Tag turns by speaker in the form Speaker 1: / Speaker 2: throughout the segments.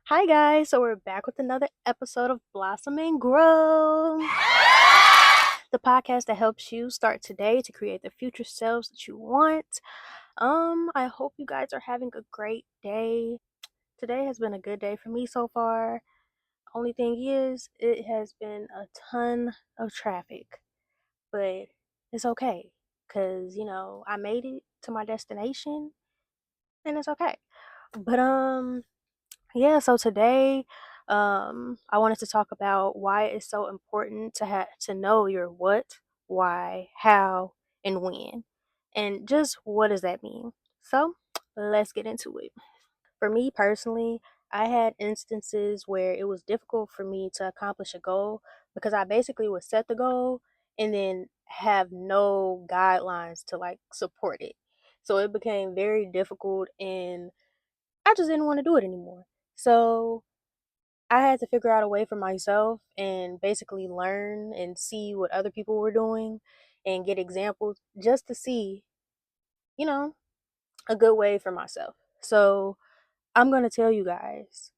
Speaker 1: Hi guys, so we're back with another episode of Blossom and Grow, the podcast that helps you start today to create the future selves that you want. I hope you guys are having a great day. Today has been a good day for me so far. Only thing is, it has been a ton of traffic, but it's okay because I made it to my destination and it's okay. But Yeah, so today I wanted to talk about why it's so important to know your what, why, how, and when. And just what does that mean? So, let's get into it. For me personally, I had instances where it was difficult for me to accomplish a goal because I basically would set the goal and then have no guidelines to like support it. So it became very difficult and I just didn't want to do it anymore. So I had to figure out a way for myself and basically learn and see what other people were doing and get examples just to see, you know, a good way for myself. So I'm going to tell you guys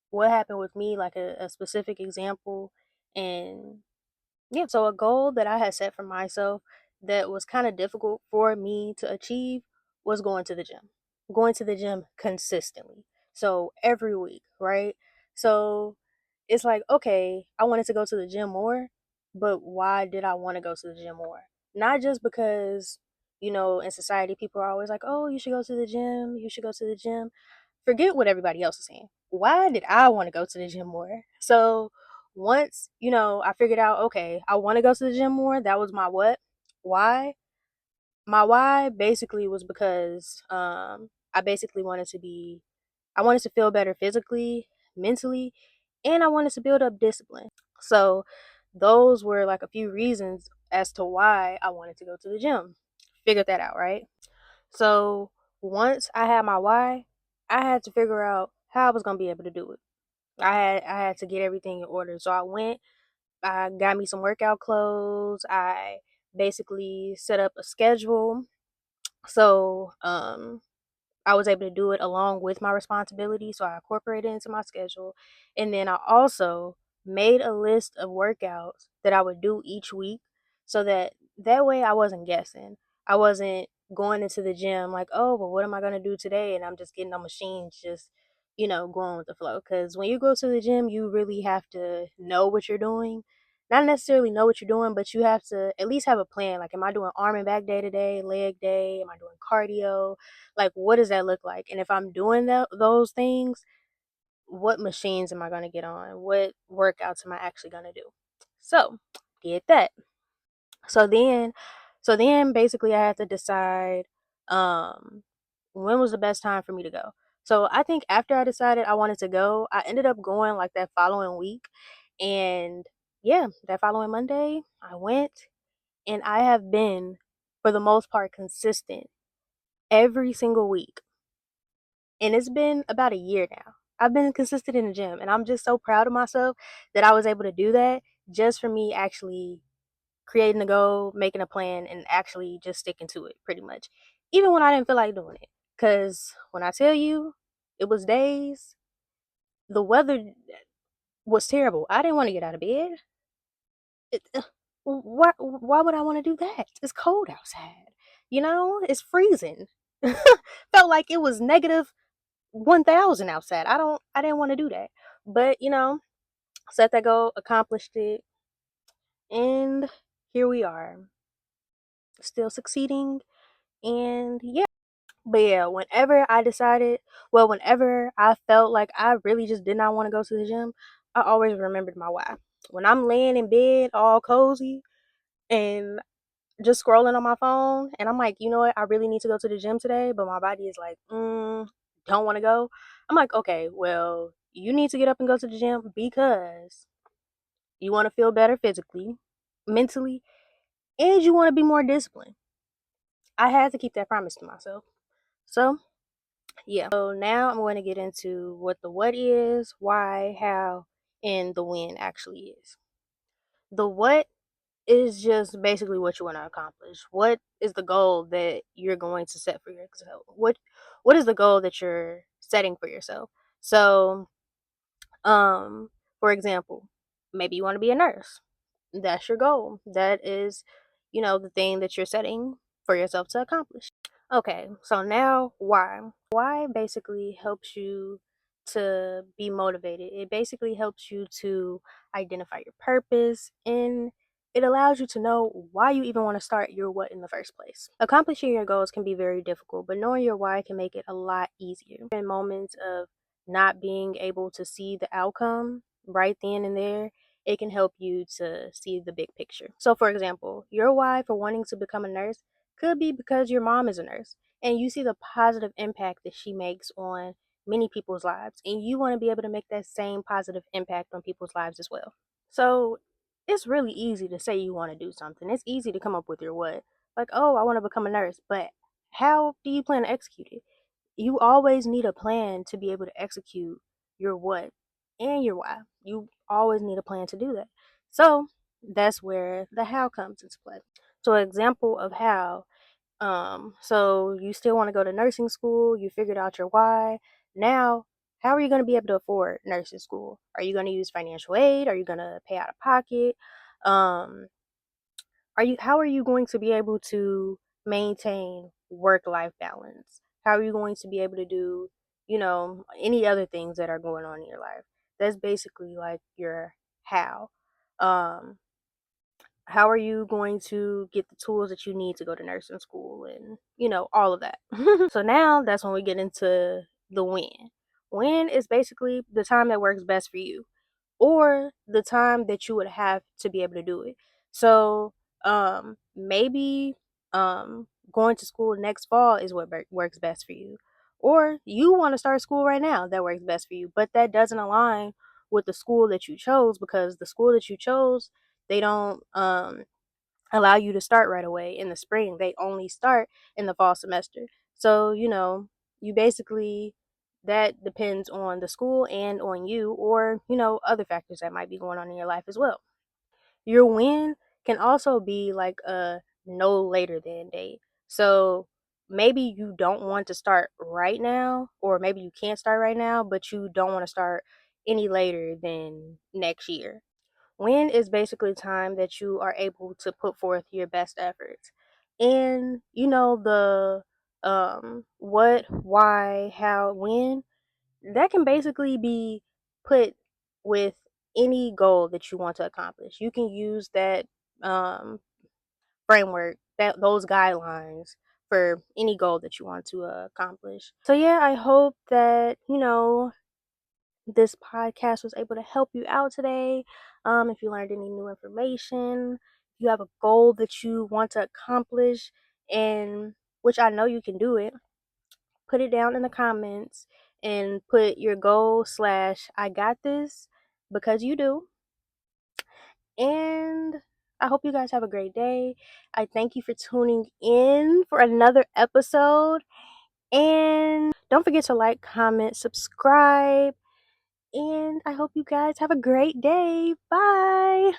Speaker 1: what happened with me, like a specific example. And yeah, so a goal that I had set for myself that was kind of difficult for me to achieve was going to the gym consistently. So every week, right? So it's like, okay, I wanted to go to the gym more, but why did I want to go to the gym more? Not just because, in society, people are always like, oh, you should go to the gym, you should go to the gym. Forget what everybody else is saying. Why did I want to go to the gym more? So once, I figured out, okay, I want to go to the gym more. That was my what? Why? My why basically was because I basically I wanted to feel better physically, mentally, and I wanted to build up discipline. So those were like a few reasons as to why I wanted to go to the gym. Figured that out, right? So once I had my why, I had to figure out how I was gonna be able to do it. I had to get everything in order. So I got me some workout clothes. I basically set up a schedule. So I was able to do it along with my responsibility. So I incorporated it into my schedule. And then I also made a list of workouts that I would do each week so that way I wasn't guessing. I wasn't going into the gym like, oh, well, what am I going to do today? And I'm just getting on machines, just, going with the flow. Because when you go to the gym, you really have to know what you're doing. Not necessarily know what you're doing, but you have to at least have a plan. Like, am I doing arm and back day today, leg day? Am I doing cardio? Like, what does that look like? And if I'm doing those things, what machines am I going to get on? What workouts am I actually going to do? So, did that. So then, basically I had to decide um when was the best time for me to go. So I think after I decided I wanted to go, I ended up going like that following week. And yeah, that following Monday, I went and I have been for the most part consistent every single week. And it's been about a year now. I've been consistent in the gym and I'm just so proud of myself that I was able to do that just for me actually creating a goal, making a plan, and actually just sticking to it pretty much. Even when I didn't feel like doing it. Because when I tell you, it was days, the weather was terrible. I didn't want to get out of bed. Why would I want to do that? It's cold outside. It's freezing. Felt like it was negative 1,000 outside. I didn't want to do that. But, set that goal, accomplished it, and here we are. Still succeeding. And yeah. But yeah, whenever I felt like I really just did not want to go to the gym, I always remembered my why. When I'm laying in bed all cozy and just scrolling on my phone, and I'm like, you know what, I really need to go to the gym today, but my body is like, don't want to go. I'm like, okay, well, you need to get up and go to the gym because you want to feel better physically, mentally, and you want to be more disciplined. I had to keep that promise to myself. So yeah. So now I'm going to get into what the what is, why, how, and the when actually is. The what is just basically what you want to accomplish. What is the goal that you're going to set for yourself? What is the goal that you're setting for yourself? So For example, maybe you want to be a nurse. That's your goal. That is, the thing that you're setting for yourself to accomplish. Okay, so now why? Why basically helps you to be motivated. It basically helps you to identify your purpose, and it allows you to know why you even want to start your what in the first place. Accomplishing your goals can be very difficult, but knowing your why can make it a lot easier. In moments of not being able to see the outcome right then and there, it can help you to see the big picture. So, for example, your why for wanting to become a nurse could be because your mom is a nurse and you see the positive impact that she makes on many people's lives, and you want to be able to make that same positive impact on people's lives as well. So, it's really easy to say you want to do something. It's easy to come up with your what. Like, oh, I want to become a nurse, but how do you plan to execute it? You always need a plan to be able to execute your what and your why. You always need a plan to do that. So that's where the how comes into play. So an example of how, so you still want to go to nursing school, you figured out your why. Now, how are you going to be able to afford nursing school? Are you going to use financial aid? Are you going to pay out of pocket? Um, how are you going to be able to maintain work life balance? How are you going to be able to do, any other things that are going on in your life? That's basically like your how. Um, how are you going to get the tools that you need to go to nursing school and, all of that. So now that's when we get into the when. When is basically the time that works best for you or the time that you would have to be able to do it. So, maybe going to school next fall is what works best for you. Or you want to start school right now, that works best for you, but that doesn't align with the school that you chose because the school that you chose, they don't allow you to start right away in the spring. They only start in the fall semester. So, you basically, that depends on the school and on you or, other factors that might be going on in your life as well. Your win can also be like a no later than date. So maybe you don't want to start right now, or maybe you can't start right now, but you don't want to start any later than next year. When is basically time that you are able to put forth your best efforts. And the what, why, how, when, that can basically be put with any goal that you want to accomplish. You can use that um framework, that those guidelines for any goal that you want to accomplish. So yeah, I hope that this podcast was able to help you out today. If you learned any new information, if you have a goal that you want to accomplish, and which I know you can do it, put it down in the comments and put your goal slash I got this because you do. And I hope you guys have a great day. I thank you for tuning in for another episode. And don't forget to like, comment, subscribe. And I hope you guys have a great day. Bye.